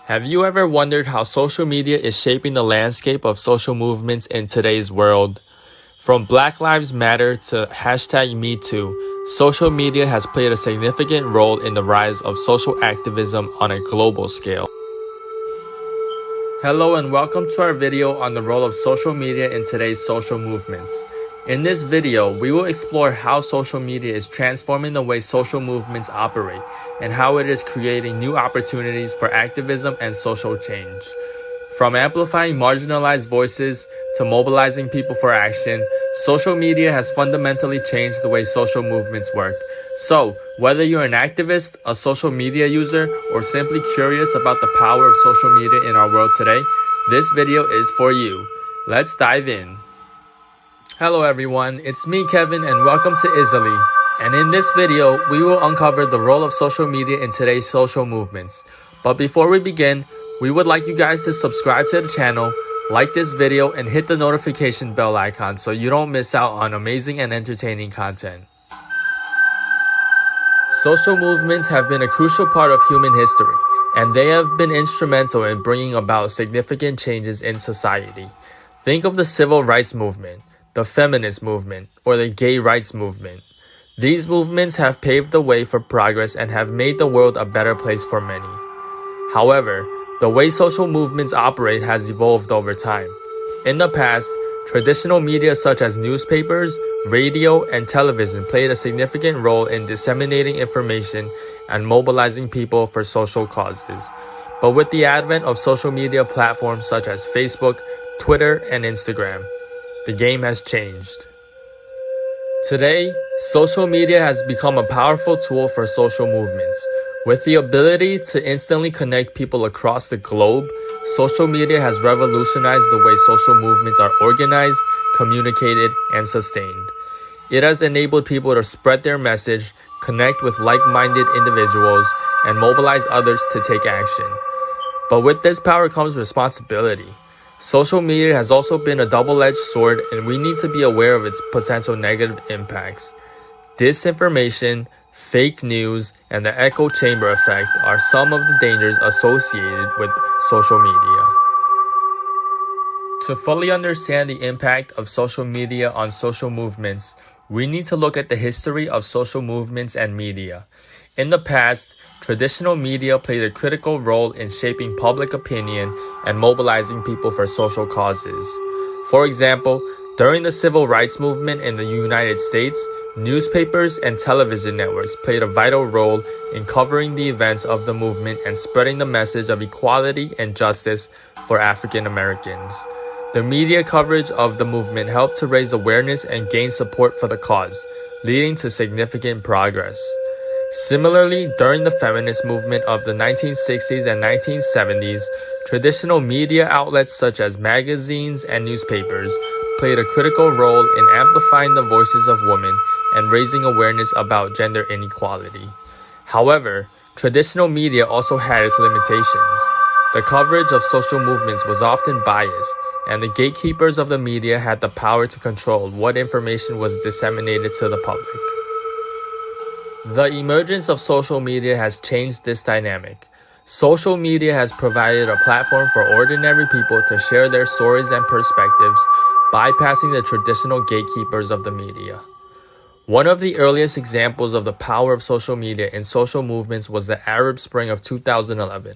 Have you ever wondered how social media is shaping the landscape of social movements in today's world? From Black Lives Matter to hashtag MeToo, social media has played a significant role in the rise of social activism on a global scale. Hello and welcome to our video on the role of social media in today's social movements. In this video, we will explore how social media is transforming the way social movements operate and how it is creating new opportunities for activism and social change. From amplifying marginalized voices to mobilizing people for action, social media has fundamentally changed the way social movements work. So, whether you're an activist, a social media user, or simply curious about the power of social media in our world today, this video is for you. Let's dive in. Hello everyone, it's me Kevin and welcome to Italy. And in this video, we will uncover the role of social media in today's social movements. But before we begin, we would like you guys to subscribe to the channel, like this video, and hit the notification bell icon so you don't miss out on amazing and entertaining content. Social movements have been a crucial part of human history, and they have been instrumental in bringing about significant changes in society. Think of the civil rights movement, the feminist movement, or the gay rights movement. These movements have paved the way for progress and have made the world a better place for many. However, the way social movements operate has evolved over time. In the past, traditional media such as newspapers, radio, and television played a significant role in disseminating information and mobilizing people for social causes. But with the advent of social media platforms such as Facebook, Twitter, and Instagram, the game has changed. Today, social media has become a powerful tool for social movements. With the ability to instantly connect people across the globe, social media has revolutionized the way social movements are organized, communicated, and sustained. It has enabled people to spread their message, connect with like-minded individuals, and mobilize others to take action. But with this power comes responsibility. Social media has also been a double-edged sword, and we need to be aware of its potential negative impacts. Disinformation, fake news, and the echo chamber effect are some of the dangers associated with social media. To fully understand the impact of social media on social movements, we need to look at the history of social movements and media. In the past, traditional media played a critical role in shaping public opinion and mobilizing people for social causes. For example, during the civil rights movement in the United States, newspapers and television networks played a vital role in covering the events of the movement and spreading the message of equality and justice for African Americans. The media coverage of the movement helped to raise awareness and gain support for the cause, leading to significant progress. Similarly, during the feminist movement of the 1960s and 1970s, traditional media outlets such as magazines and newspapers played a critical role in amplifying the voices of women and raising awareness about gender inequality. However, traditional media also had its limitations. The coverage of social movements was often biased, and the gatekeepers of the media had the power to control what information was disseminated to the public. The emergence of social media has changed this dynamic. Social media has provided a platform for ordinary people to share their stories and perspectives, bypassing the traditional gatekeepers of the media. One of the earliest examples of the power of social media in social movements was the Arab Spring of 2011.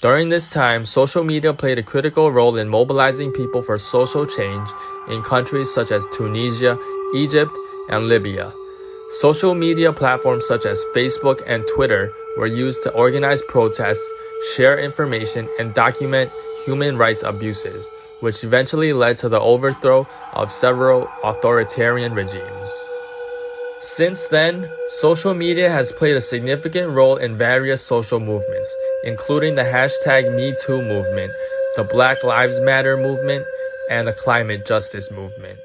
During this time, social media played a critical role in mobilizing people for social change in countries such as Tunisia, Egypt, and Libya. Social media platforms such as Facebook and Twitter were used to organize protests, share information, and document human rights abuses, which eventually led to the overthrow of several authoritarian regimes. Since then, social media has played a significant role in various social movements, including the hashtag MeToo movement, the Black Lives Matter movement, and the climate justice movement.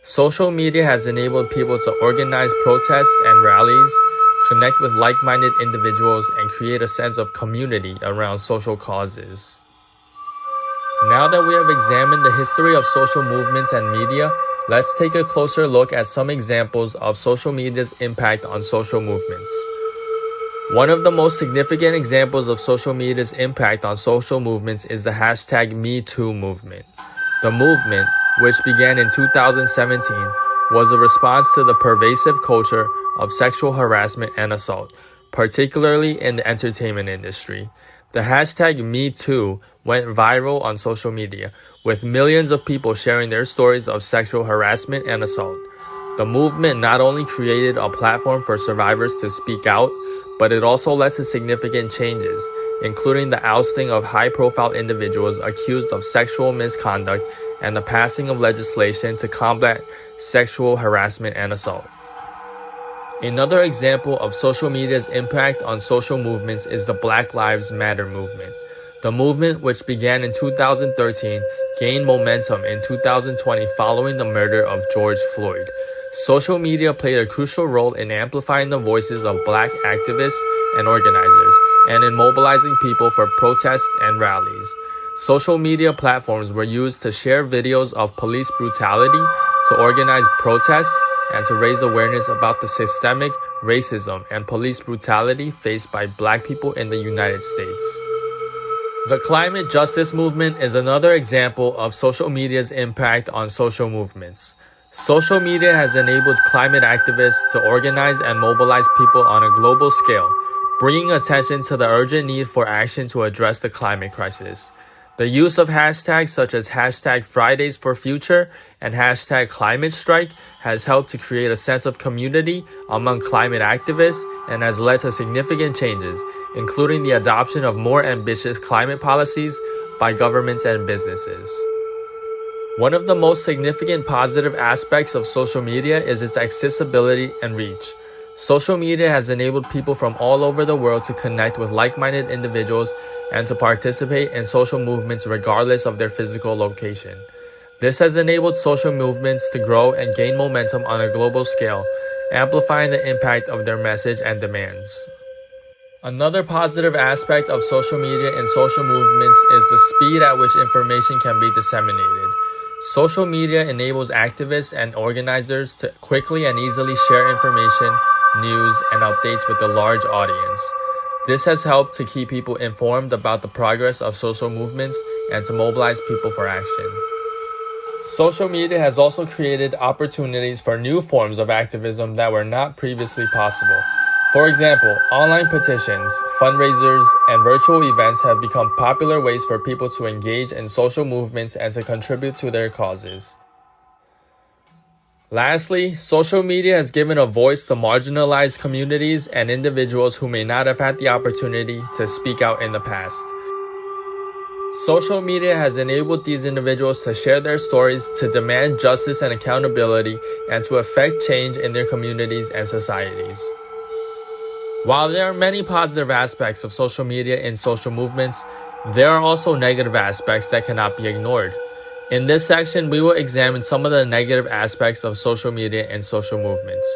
Social media has enabled people to organize protests and rallies, connect with like-minded individuals, and create a sense of community around social causes. Now that we have examined the history of social movements and media, let's take a closer look at some examples of social media's impact on social movements. One of the most significant examples of social media's impact on social movements is the hashtag MeToo movement. The movement, which began in 2017, was a response to the pervasive culture of sexual harassment and assault, particularly in the entertainment industry. The hashtag MeToo went viral on social media, with millions of people sharing their stories of sexual harassment and assault. The movement not only created a platform for survivors to speak out, but it also led to significant changes, including the ousting of high-profile individuals accused of sexual misconduct and the passing of legislation to combat sexual harassment and assault. Another example of social media's impact on social movements is the Black Lives Matter movement. The movement, which began in 2013, gained momentum in 2020 following the murder of George Floyd. Social media played a crucial role in amplifying the voices of Black activists and organizers, and in mobilizing people for protests and rallies. Social media platforms were used to share videos of police brutality, to organize protests, and to raise awareness about the systemic racism and police brutality faced by Black people in the United States. The climate justice movement is another example of social media's impact on social movements. Social media has enabled climate activists to organize and mobilize people on a global scale, bringing attention to the urgent need for action to address the climate crisis. The use of hashtags such as hashtag Fridays for Future and hashtag Climate Strike has helped to create a sense of community among climate activists and has led to significant changes, including the adoption of more ambitious climate policies by governments and businesses. One of the most significant positive aspects of social media is its accessibility and reach. Social media has enabled people from all over the world to connect with like-minded individuals and to participate in social movements regardless of their physical location. This has enabled social movements to grow and gain momentum on a global scale, amplifying the impact of their message and demands. Another positive aspect of social media and social movements is the speed at which information can be disseminated. Social media enables activists and organizers to quickly and easily share information, news, and updates with a large audience. This has helped to keep people informed about the progress of social movements and to mobilize people for action. Social media has also created opportunities for new forms of activism that were not previously possible. For example, online petitions, fundraisers, and virtual events have become popular ways for people to engage in social movements and to contribute to their causes. Lastly, social media has given a voice to marginalized communities and individuals who may not have had the opportunity to speak out in the past. Social media has enabled these individuals to share their stories, to demand justice and accountability, and to affect change in their communities and societies. While there are many positive aspects of social media and social movements, there are also negative aspects that cannot be ignored. In this section, we will examine some of the negative aspects of social media and social movements.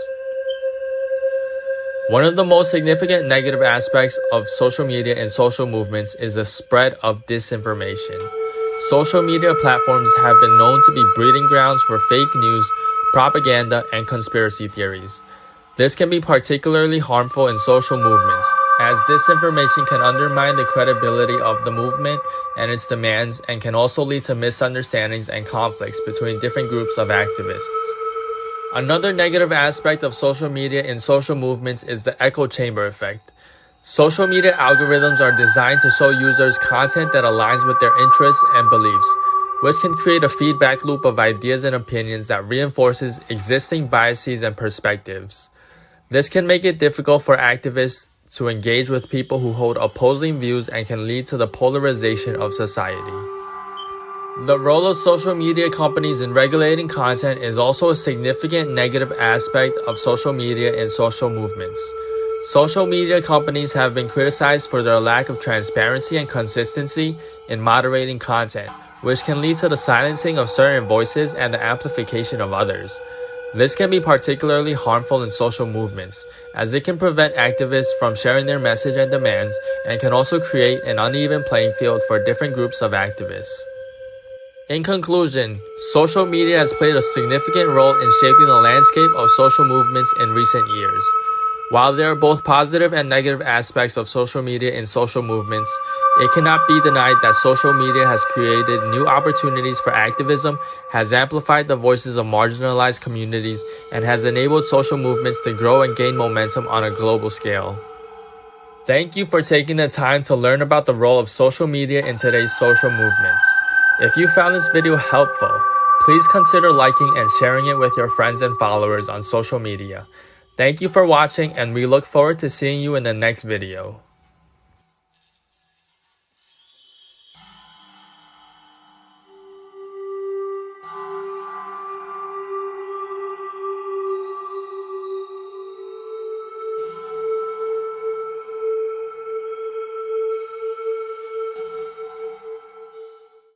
One of the most significant negative aspects of social media and social movements is the spread of disinformation. Social media platforms have been known to be breeding grounds for fake news, propaganda, and conspiracy theories. This can be particularly harmful in social movements, as disinformation can undermine the credibility of the movement and its demands and can also lead to misunderstandings and conflicts between different groups of activists. Another negative aspect of social media and social movements is the echo chamber effect. Social media algorithms are designed to show users content that aligns with their interests and beliefs, which can create a feedback loop of ideas and opinions that reinforces existing biases and perspectives. This can make it difficult for activists to engage with people who hold opposing views and can lead to the polarization of society. The role of social media companies in regulating content is also a significant negative aspect of social media and social movements. Social media companies have been criticized for their lack of transparency and consistency in moderating content, which can lead to the silencing of certain voices and the amplification of others. This can be particularly harmful in social movements, as it can prevent activists from sharing their message and demands and can also create an uneven playing field for different groups of activists. In conclusion, social media has played a significant role in shaping the landscape of social movements in recent years. While there are both positive and negative aspects of social media in social movements, it cannot be denied that social media has created new opportunities for activism, has amplified the voices of marginalized communities, and has enabled social movements to grow and gain momentum on a global scale. Thank you for taking the time to learn about the role of social media in today's social movements. If you found this video helpful, please consider liking and sharing it with your friends and followers on social media. Thank you for watching, and we look forward to seeing you in the next video.